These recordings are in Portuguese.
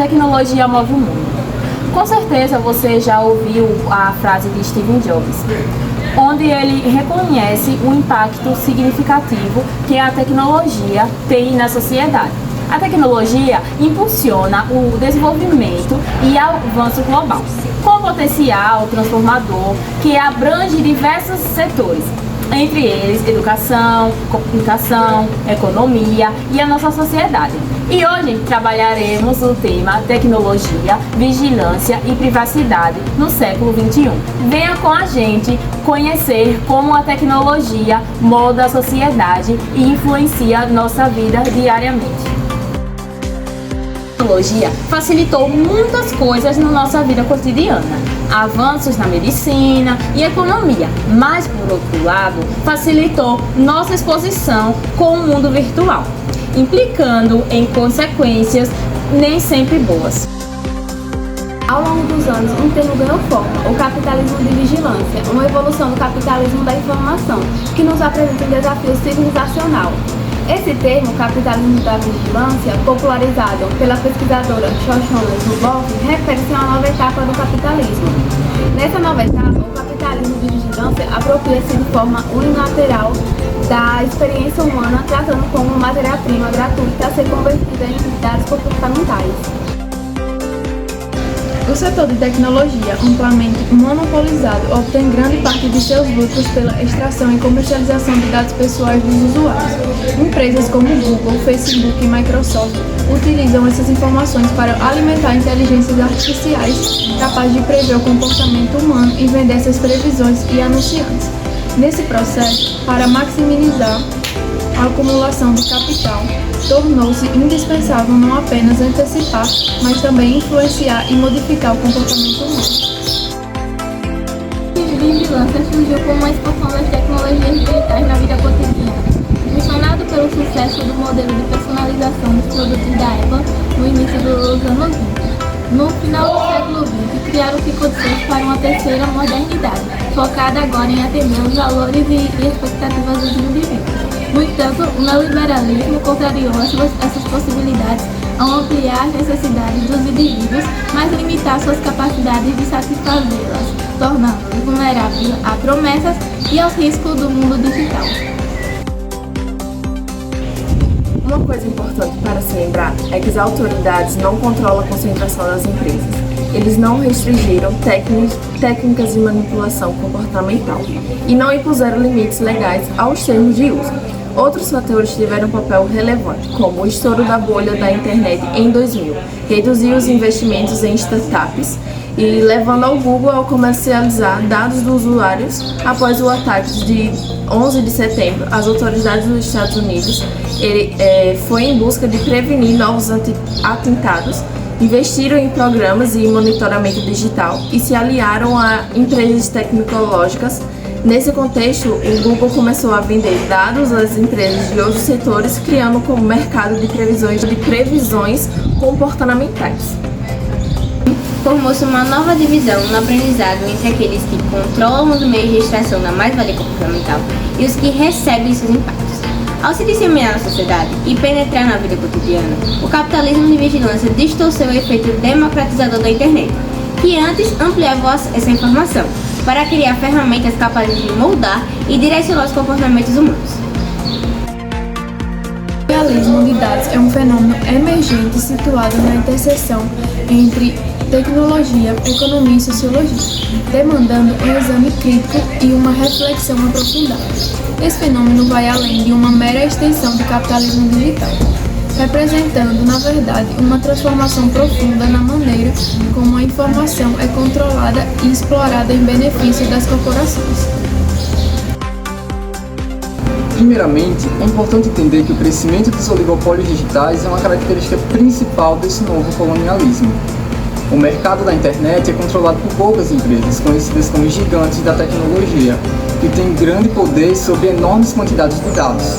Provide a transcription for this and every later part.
tecnologia move o mundo. Com certeza você já ouviu a frase de Steve Jobs, onde ele reconhece o impacto significativo que a tecnologia tem na sociedade. A tecnologia impulsiona o desenvolvimento e avanço global, com potencial transformador que abrange diversos setores, entre eles educação, comunicação, economia e a nossa sociedade. E hoje trabalharemos o tema tecnologia, vigilância e privacidade no século XXI. Venha com a gente conhecer como a tecnologia molda a sociedade e influencia nossa vida diariamente. A tecnologia facilitou muitas coisas na nossa vida cotidiana, avanços na medicina e economia, mas por outro lado, facilitou nossa exposição com o mundo virtual, implicando em consequências nem sempre boas. Ao longo dos anos, um termo ganhou forma, o capitalismo de vigilância, uma evolução do capitalismo da informação, que nos apresenta um desafio civilizacional. Esse termo, capitalismo da vigilância, popularizado pela pesquisadora Shoshana Zuboff, refere-se a uma nova etapa do capitalismo. Nessa nova etapa, o capitalismo de vigilância apropria-se de forma unilateral da experiência humana, tratando como matéria-prima gratuita a ser convertida em dados comportamentais. O setor de tecnologia, amplamente monopolizado, obtém grande parte de seus lucros pela extração e comercialização de dados pessoais dos usuários. Empresas como Google, Facebook e Microsoft utilizam essas informações para alimentar inteligências artificiais capazes de prever o comportamento humano e vender essas previsões e anunciantes. Nesse processo, para maximizar a acumulação de capital, tornou-se indispensável não apenas antecipar, mas também influenciar e modificar o comportamento humano. A vigilância surgiu como uma expansão das tecnologias digitais na vida cotidiana, impulsionado pelo sucesso do modelo de personalização dos produtos da Apple no início dos anos 20. No final do século XX, criaram-se condições para uma terceira modernidade, focada agora em atender os valores e expectativas dos indivíduos. No entanto, o neoliberalismo contrariou essas possibilidades ao ampliar as necessidades dos indivíduos, mas limitar suas capacidades de satisfazê-las, tornando-os vulneráveis a promessas e aos riscos do mundo digital. Uma coisa importante para se lembrar é que as autoridades não controlam a concentração das empresas. Eles não restringiram técnicas de manipulação comportamental e não impuseram limites legais aos termos de uso. Outros fatores tiveram um papel relevante, como o estouro da bolha da internet em 2000, reduziu os investimentos em startups e levando ao Google a comercializar dados dos usuários. Após o ataque de 11 de setembro, as autoridades dos Estados Unidos foi em busca de prevenir novos atentados, investiram em programas e monitoramento digital e se aliaram a empresas tecnológicas. Nesse contexto, o Google começou a vender dados às empresas de outros setores, criando como mercado de previsões comportamentais. Formou-se uma nova divisão no aprendizado entre aqueles que controlam os meios de extração da mais-valia comportamental e os que recebem seus impactos. Ao se disseminar na sociedade e penetrar na vida cotidiana, o capitalismo de vigilância distorceu o efeito democratizador da internet, que antes ampliava essa informação, para criar ferramentas capazes de moldar e direcionar os comportamentos humanos. O realismo de dados é um fenômeno emergente situado na interseção entre tecnologia, economia e sociologia, demandando um exame crítico e uma reflexão aprofundada. Esse fenômeno vai além de uma mera extensão do capitalismo digital, representando, na verdade, uma transformação profunda na maneira como a informação é controlada e explorada em benefício das corporações. Primeiramente, é importante entender que o crescimento dos oligopólios digitais é uma característica principal desse novo colonialismo. O mercado da internet é controlado por poucas empresas, conhecidas como gigantes da tecnologia, que têm grande poder sobre enormes quantidades de dados.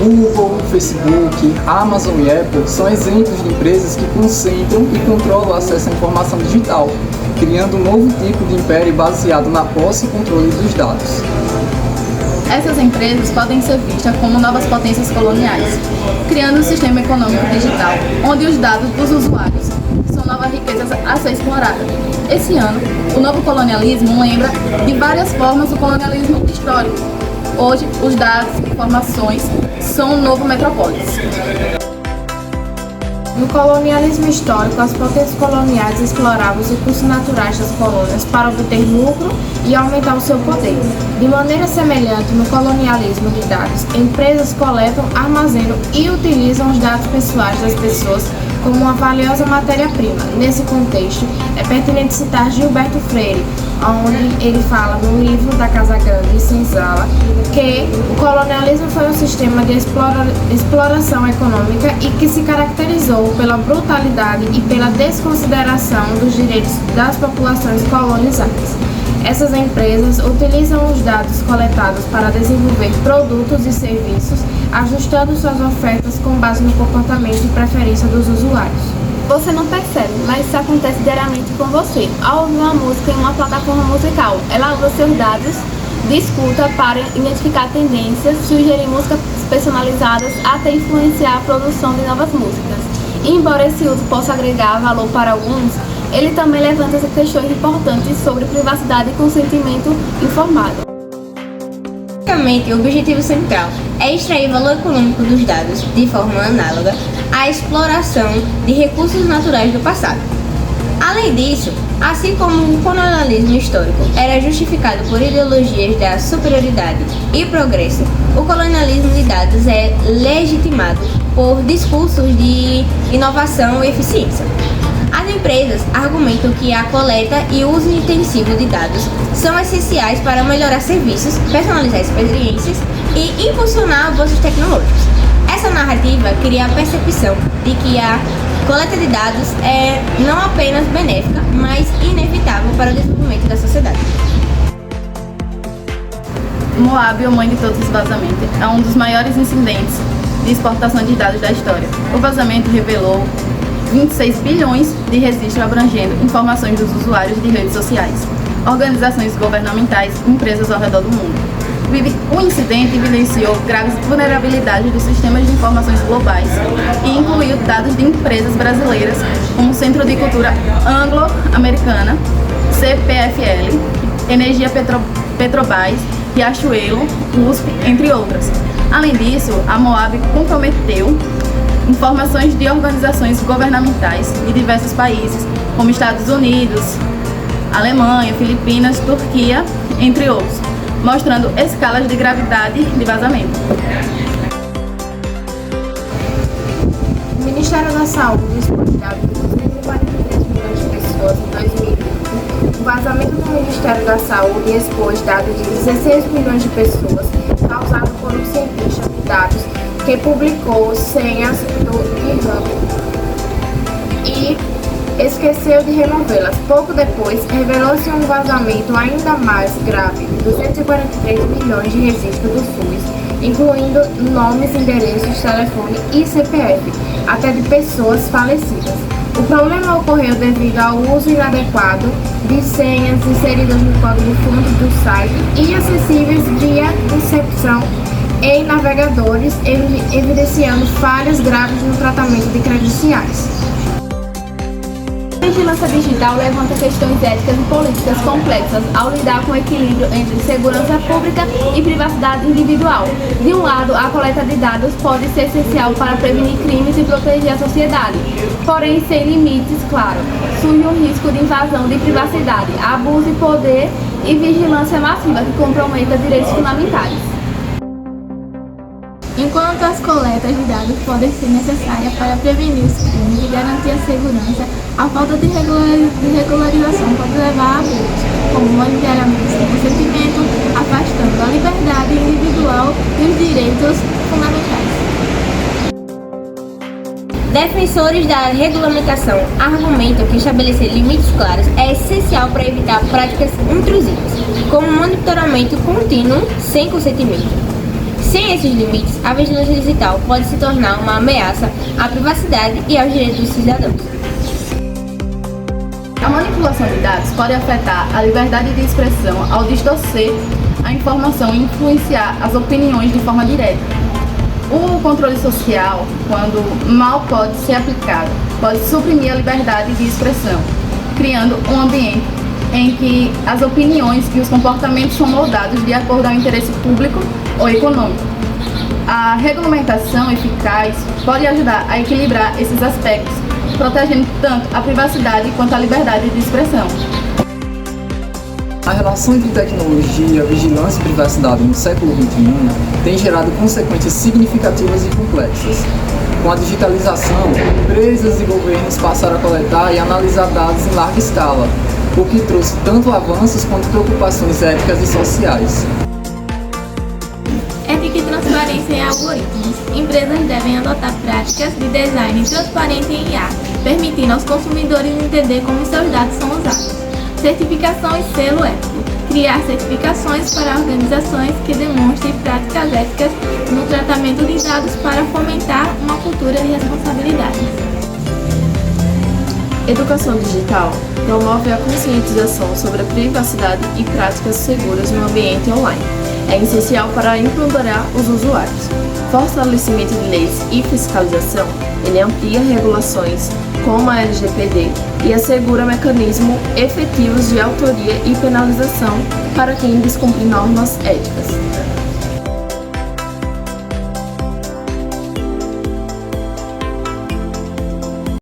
Google, Facebook, Amazon e Apple são exemplos de empresas que concentram e controlam o acesso à informação digital, criando um novo tipo de império baseado na posse e controle dos dados. Essas empresas podem ser vistas como novas potências coloniais, criando um sistema econômico digital, onde os dados dos usuários são novas riquezas a ser explorada. Esse ano, o novo colonialismo lembra de várias formas do colonialismo histórico. Hoje, os dados e informações são um novo metrópolis. No colonialismo histórico, as potências coloniais exploravam os recursos naturais das colônias para obter lucro e aumentar o seu poder. De maneira semelhante, no colonialismo de dados, empresas coletam, armazenam e utilizam os dados pessoais das pessoas como uma valiosa matéria-prima. Nesse contexto, é pertinente citar Gilberto Freire, onde ele fala no livro da Casa Grande e Senzala que o colonialismo foi um sistema de exploração econômica e que se caracterizou pela brutalidade e pela desconsideração dos direitos das populações colonizadas. Essas empresas utilizam os dados coletados para desenvolver produtos e serviços, ajustando suas ofertas com base no comportamento e preferência dos usuários. Você não percebe, mas isso acontece diariamente com você. Ao ouvir uma música em uma plataforma musical, ela usa seus dados de escuta para identificar tendências, sugerir músicas personalizadas até influenciar a produção de novas músicas. E embora esse uso possa agregar valor para alguns, ele também levanta questões importantes sobre privacidade e consentimento informado. Basicamente, o objetivo central é extrair valor econômico dos dados de forma análoga à exploração de recursos naturais do passado. Além disso, assim como o colonialismo histórico era justificado por ideologias da superioridade e progresso, o colonialismo de dados é legitimado por discursos de inovação e eficiência. As empresas argumentam que a coleta e uso intensivo de dados são essenciais para melhorar serviços, personalizar experiências e impulsionar avanços tecnológicos. Essa narrativa cria a percepção de que a coleta de dados é não apenas benéfica, mas inevitável para o desenvolvimento da sociedade. Moab, a mãe de todos os vazamentos, é um dos maiores incidentes de exportação de dados da história. O vazamento revelou 26 bilhões de registros abrangendo informações dos usuários de redes sociais, organizações governamentais e empresas ao redor do mundo. O incidente evidenciou graves vulnerabilidades dos sistemas de informações globais e incluiu dados de empresas brasileiras como Centro de Cultura Anglo-Americana, CPFL, Energia Petrobras, Riachuelo, USP, entre outras. Além disso, a Moab comprometeu informações de organizações governamentais de diversos países, como Estados Unidos, Alemanha, Filipinas, Turquia, entre outros, mostrando escalas de gravidade de vazamento. O Ministério da Saúde expôs dados de 243 milhões de pessoas em 2020. O vazamento do Ministério da Saúde expôs dados de 16 milhões de pessoas, causado por um cientista de dados que publicou senhas do GitHub e esqueceu de removê-las. Pouco depois, revelou-se um vazamento ainda mais grave de 243 milhões de registros do SUS, incluindo nomes, endereços, telefone e CPF, até de pessoas falecidas. O problema ocorreu devido ao uso inadequado de senhas inseridas no código-fonte do site e acessíveis via inserção em navegadores, evidenciando falhas graves no tratamento de credenciais. A vigilância digital levanta questões éticas e políticas complexas ao lidar com o equilíbrio entre segurança pública e privacidade individual. De um lado, a coleta de dados pode ser essencial para prevenir crimes e proteger a sociedade. Porém, sem limites, claro, surge um risco de invasão de privacidade, abuso de poder e vigilância massiva que comprometa direitos fundamentais. Enquanto as coletas de dados podem ser necessárias para prevenir os crimes e garantir a segurança, a falta de regularização pode levar a abusos, como monitoramento sem consentimento, afastando a liberdade individual e os direitos fundamentais. Defensores da regulamentação argumentam que estabelecer limites claros é essencial para evitar práticas intrusivas, como monitoramento contínuo sem consentimento. Sem esses limites, a vigilância digital pode se tornar uma ameaça à privacidade e aos direitos dos cidadãos. A manipulação de dados pode afetar a liberdade de expressão ao distorcer a informação e influenciar as opiniões de forma direta. O controle social, quando mal pode ser aplicado, pode suprimir a liberdade de expressão, criando um ambiente em que as opiniões e os comportamentos são moldados de acordo ao interesse público ou econômico. A regulamentação eficaz pode ajudar a equilibrar esses aspectos, protegendo tanto a privacidade quanto a liberdade de expressão. A relação entre tecnologia, vigilância e privacidade no século XXI tem gerado consequências significativas e complexas. Com a digitalização, empresas e governos passaram a coletar e analisar dados em larga escala, o que trouxe tanto avanços quanto preocupações éticas e sociais. Ética e transparência em algoritmos. Empresas devem adotar práticas de design transparente em IA, permitindo aos consumidores entender como seus dados são usados. Certificação e selo ético. Criar certificações para organizações que demonstrem práticas éticas no tratamento de dados para fomentar uma cultura de responsabilidade. Educação digital promove a conscientização sobre a privacidade e práticas seguras no ambiente online. É essencial para empoderar os usuários. Fortalecimento de leis e fiscalização, ele amplia regulações como a LGPD e assegura mecanismos efetivos de autoria e penalização para quem descumpre normas éticas.